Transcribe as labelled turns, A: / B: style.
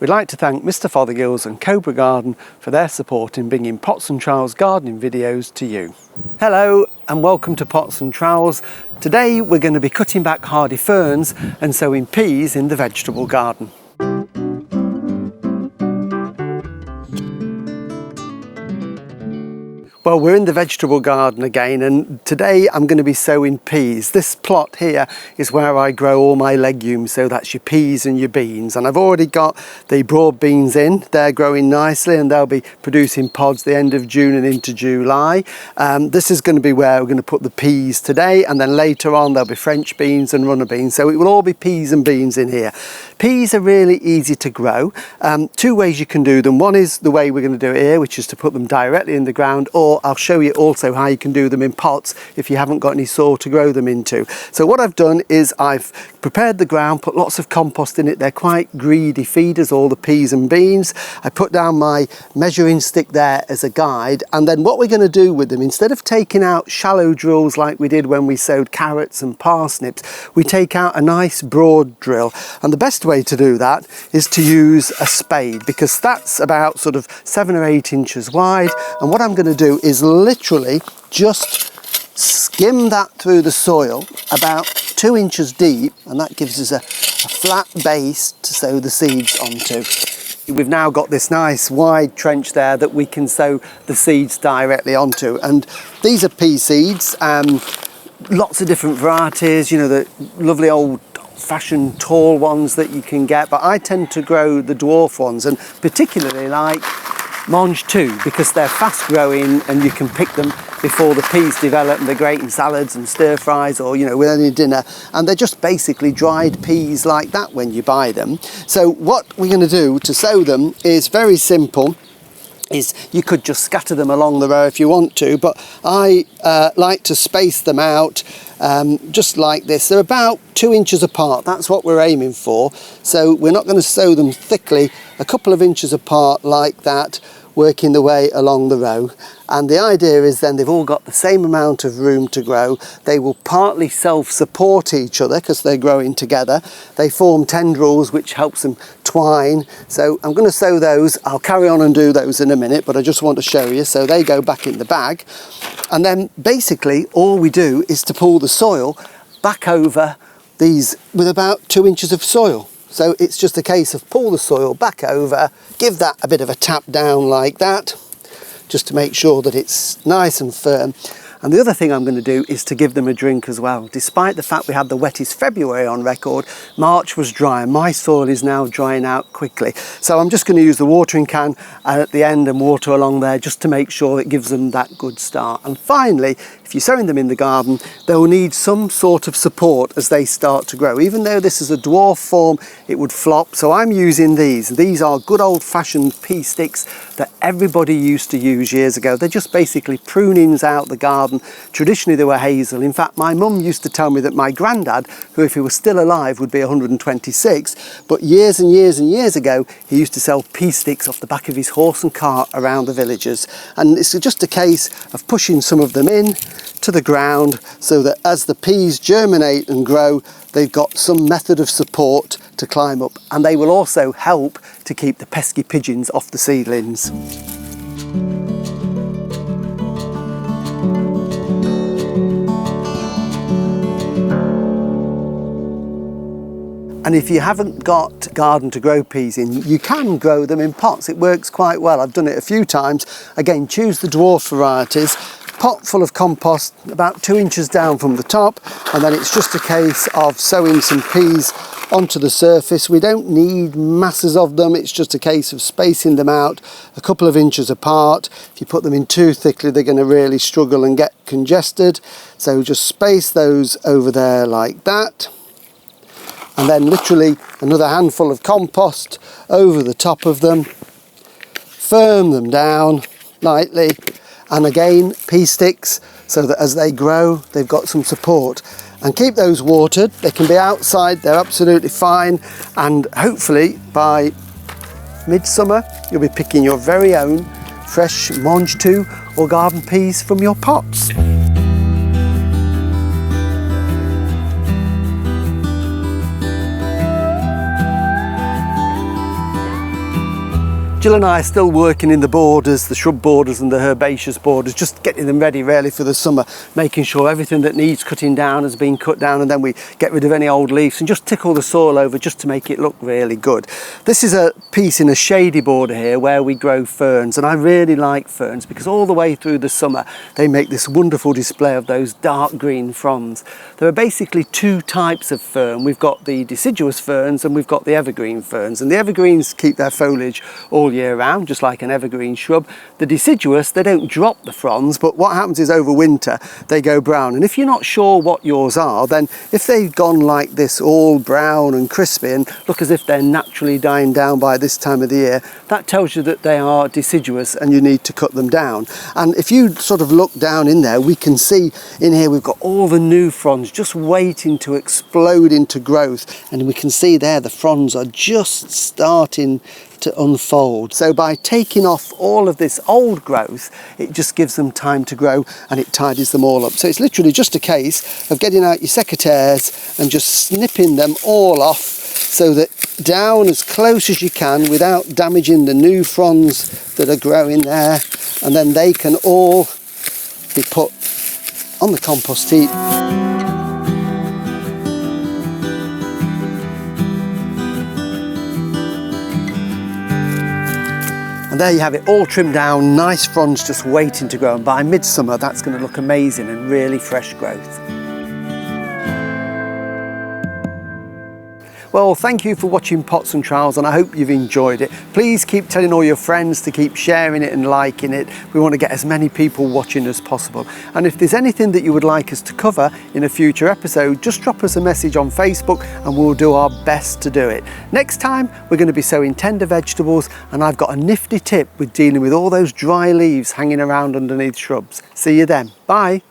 A: we'd like to thank Mr Fothergill's and Cobra Garden for their support in bringing Pots and Trowels gardening videos to you. Hello and welcome to Pots and Trowels. Today we're going to be cutting back hardy ferns and sowing peas in the vegetable garden. Well, we're in the vegetable garden again, and today I'm going to be sowing peas. This plot here is where I grow all my legumes, so that's your peas and your beans. And I've already got the broad beans in. They're growing nicely and they'll be producing pods the end of June and into July. This is going to be where we're going to put the peas today, and then later on there'll be French beans and runner beans. So it will all be peas and beans in here. Peas are really easy to grow. Two ways you can do them. One is the way we're going to do it here, which is to put them directly in the ground, or I'll show you also how you can do them in pots if you haven't got any soil to grow them into. So what I've done is I've prepared the ground, put lots of compost in it. They're quite greedy feeders, all the peas and beans. I put down my measuring stick there as a guide, and then what we're going to do with them, instead of taking out shallow drills like we did when we sowed carrots and parsnips, we take out a nice broad drill. And the best way to do that is to use a spade, because that's about sort of 7 or 8 inches wide. And what I'm going to do is literally just skim that through the soil about 2 inches deep, and that gives us a flat base to sow the seeds onto. We've now got this nice wide trench there that we can sow the seeds directly onto, and these are pea seeds, lots of different varieties, you know, the lovely old fashioned tall ones that you can get, but I tend to grow the dwarf ones, and particularly like Mange 2, because they're fast growing and you can pick them before the peas develop, and they're great in salads and stir fries, or, you know, with any dinner. And they're just basically dried peas like that when you buy them. So what we're going to do to sow them is very simple. Is you could just scatter them along the row if you want to, but I like to space them out just like this. They're about 2 inches apart. That's what we're aiming for. So we're not going to sow them thickly, a couple of inches apart like that, working the way along the row. And the idea is then they've all got the same amount of room to grow. They will partly self-support each other because they're growing together. They form tendrils, which helps them twine. So I'm going to sow those. I'll carry on and do those in a minute, but I just want to show you. So they go back in the bag. And then basically all we do is to pull the soil back over these with about 2 inches of soil. So it's just a case of pull the soil back over, give that a bit of a tap down like that, just to make sure that it's nice and firm. And the other thing I'm going to do is to give them a drink as well. Despite the fact we had the wettest February on record, March was dry, and my soil is now drying out quickly. So I'm just going to use the watering can at the end and water along there just to make sure it gives them that good start. And finally, if you're sowing them in the garden, they'll need some sort of support as they start to grow. Even though this is a dwarf form, it would flop. So I'm using these. These are good old-fashioned pea sticks that everybody used to use years ago. They're just basically prunings out the garden. Traditionally they were hazel. In fact, my mum used to tell me that my granddad, who if he was still alive would be 126, but years and years and years ago he used to sell pea sticks off the back of his horse and cart around the villages. And it's just a case of pushing some of them in to the ground so that as the peas germinate and grow, they've got some method of support to climb up, and they will also help to keep the pesky pigeons off the seedlings. And if you haven't got a garden to grow peas in, you can grow them in pots. It works quite well. I've done it a few times. Again, choose the dwarf varieties. Pot full of compost about 2 inches down from the top, and then it's just a case of sowing some peas onto the surface. We don't need masses of them, it's just a case of spacing them out a couple of inches apart. If you put them in too thickly, they're going to really struggle and get congested. So just space those over there like that, and then literally another handful of compost over the top of them. Firm them down lightly. And again, pea sticks, so that as they grow, they've got some support. And keep those watered. They can be outside, they're absolutely fine. And hopefully by midsummer, you'll be picking your very own fresh Mange 2 or garden peas from your pots. Jill and I are still working in the borders, the shrub borders and the herbaceous borders, just getting them ready really for the summer, making sure everything that needs cutting down has been cut down, and then we get rid of any old leaves and just tickle the soil over just to make it look really good. This is a piece in a shady border here where we grow ferns, and I really like ferns because all the way through the summer they make this wonderful display of those dark green fronds. There are basically two types of fern. We've got the deciduous ferns and we've got the evergreen ferns, and the evergreens keep their foliage all year round, just like an evergreen shrub. The deciduous, they don't drop the fronds, but what happens is over winter they go brown, and if you're not sure what yours are, then if they've gone like this all brown and crispy and look as if they're naturally dying down by this time of the year, that tells you that they are deciduous and you need to cut them down. And if you sort of look down in there, we can see in here we've got all the new fronds just waiting to explode into growth, and we can see there the fronds are just starting to unfold. So by taking off all of this old growth, it just gives them time to grow and it tidies them all up. So it's literally just a case of getting out your secateurs and just snipping them all off so that down as close as you can without damaging the new fronds that are growing there, and then they can all be put on the compost heap. And there you have it, all trimmed down, nice fronds just waiting to grow, and by midsummer that's going to look amazing and really fresh growth. Well, thank you for watching Pots and Trowels, and I hope you've enjoyed it. Please keep telling all your friends to keep sharing it and liking it. We want to get as many people watching as possible. And if there's anything that you would like us to cover in a future episode, just drop us a message on Facebook and we'll do our best to do it. Next time, we're going to be sowing tender vegetables, and I've got a nifty tip with dealing with all those dry leaves hanging around underneath shrubs. See you then. Bye.